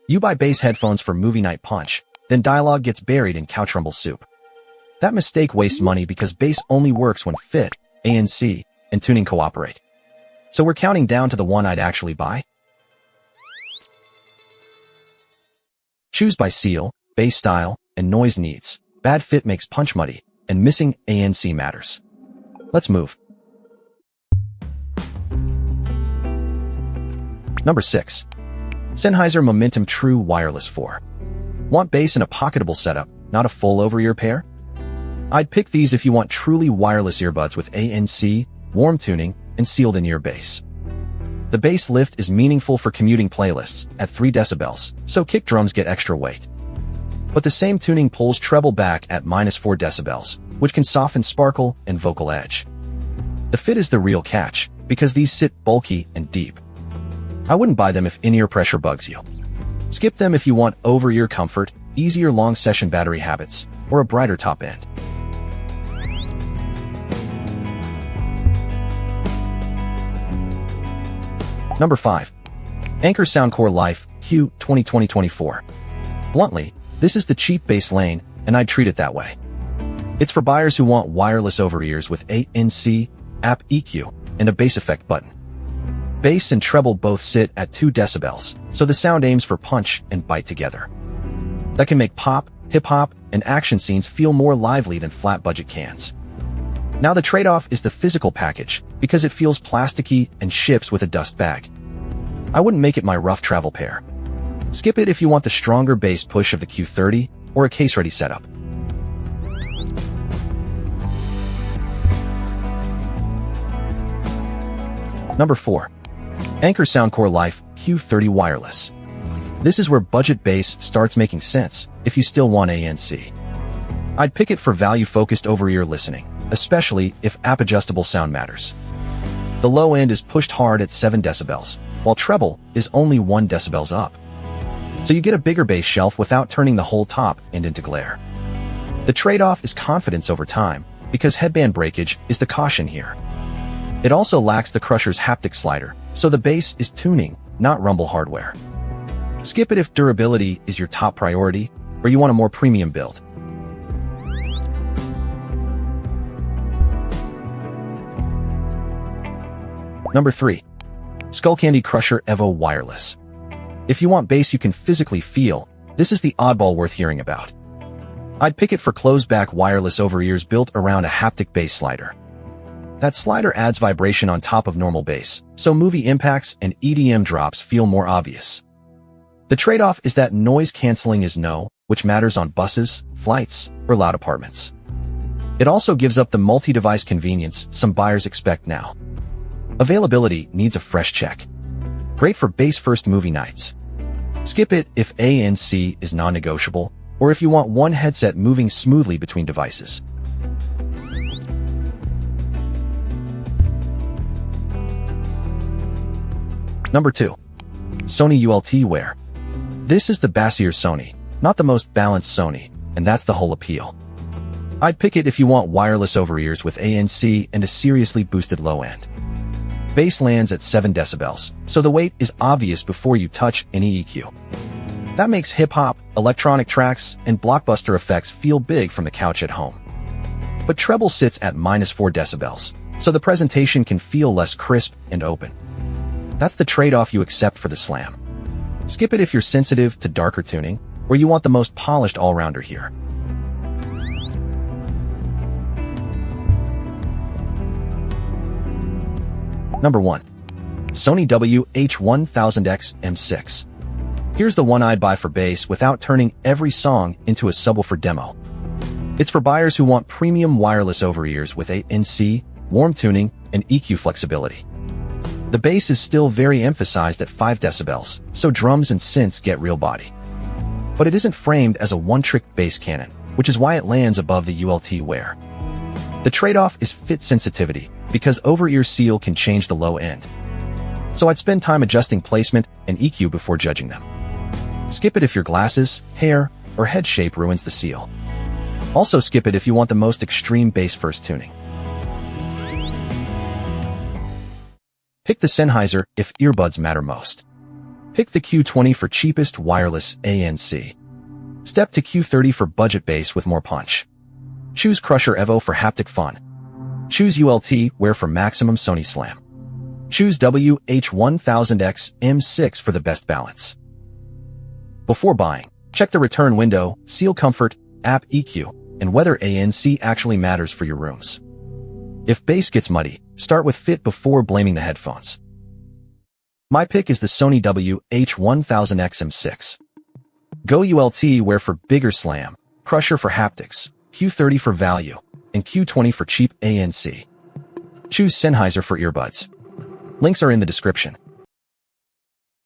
You buy bass headphones for movie night punch, then dialogue gets buried in couch rumble soup. That mistake wastes money because bass only works when fit, ANC, and tuning cooperate. So we're counting down to the one I'd actually buy. Choose by seal, bass style, and noise needs. Bad fit makes punch muddy, and missing ANC matters. Let's move. Number 6. Sennheiser MOMENTUM True Wireless 4. Want bass in a pocketable setup, not a full over-ear pair? I'd pick these if you want truly wireless earbuds with ANC, warm tuning, and sealed-in-ear bass. The bass lift is meaningful for commuting playlists at 3 decibels, so kick drums get extra weight. But the same tuning pulls treble back at -4 decibels, which can soften sparkle and vocal edge. The fit is the real catch, because these sit bulky and deep. I wouldn't buy them if in-ear pressure bugs you. Skip them if you want over-ear comfort, easier long-session battery habits, or a brighter top end. Number 5. Anker Soundcore Life Q 2020-24. Bluntly, this is the cheap bass lane, and I'd treat it that way. It's for buyers who want wireless over-ears with ANC, app EQ, and a bass effect button. Bass and treble both sit at 2 decibels, so the sound aims for punch and bite together. That can make pop, hip-hop, and action scenes feel more lively than flat-budget cans. Now the trade-off is the physical package, because it feels plasticky and ships with a dust bag. I wouldn't make it my rough travel pair. Skip it if you want the stronger bass push of the Q30 or a case-ready setup. Number 4. Anker Soundcore Life Q30 Wireless. This is where budget bass starts making sense if you still want ANC. I'd pick it for value-focused over-ear listening, especially if app-adjustable sound matters. The low end is pushed hard at 7 decibels, while treble is only 1 decibels up. So you get a bigger bass shelf without turning the whole top end into glare. The trade-off is confidence over time, because headband breakage is the caution here. It also lacks the Crusher's haptic slider, so the bass is tuning, not rumble hardware. Skip it if durability is your top priority, or you want a more premium build. Number 3. Skullcandy Crusher Evo Wireless. If you want bass you can physically feel, this is the oddball worth hearing about. I'd pick it for closed-back wireless over-ears built around a haptic bass slider. That slider adds vibration on top of normal bass, so movie impacts and EDM drops feel more obvious. The trade-off is that noise canceling is no, which matters on buses, flights, or loud apartments. It also gives up the multi-device convenience some buyers expect now. Availability needs a fresh check. Great for bass-first movie nights. Skip it if ANC is non-negotiable, or if you want one headset moving smoothly between devices. Number 2. Sony WH-1000XM6. This is the bassier Sony, not the most balanced Sony, and that's the whole appeal. I'd pick it if you want wireless over-ears with ANC and a seriously boosted low end. Bass lands at 7 decibels, so the weight is obvious before you touch any EQ. That makes hip-hop, electronic tracks, and blockbuster effects feel big from the couch at home. But treble sits at -4 decibels, so the presentation can feel less crisp and open. That's the trade-off you accept for the Slam. Skip it if you're sensitive to darker tuning, or you want the most polished all-rounder here. Number 1. Sony WH-1000XM6. Here's the one I'd buy for bass without turning every song into a subwoofer demo. It's for buyers who want premium wireless over-ears with ANC, warm tuning, and EQ flexibility. The bass is still very emphasized at 5 decibels, so drums and synths get real body. But it isn't framed as a one-trick bass cannon, which is why it lands above the ULT wear. The trade-off is fit sensitivity, because over-ear seal can change the low end. So I'd spend time adjusting placement and EQ before judging them. Skip it if your glasses, hair, or head shape ruins the seal. Also skip it if you want the most extreme bass-first tuning. Pick the Sennheiser if earbuds matter most. Pick the Q20 for cheapest wireless ANC. Step to Q30 for budget bass with more punch. Choose Crusher Evo for haptic fun. Choose ULT Wear for maximum Sony slam. Choose WH-1000XM6 for the best balance. Before buying, check the return window, seal comfort, app EQ, and whether ANC actually matters for your rooms. If bass gets muddy, start with fit before blaming the headphones. My pick is the Sony WH-1000XM6. Go ULT Wear for bigger slam, Crusher for haptics, Q30 for value, and Q20 for cheap ANC. Choose Sennheiser for earbuds. Links are in the description.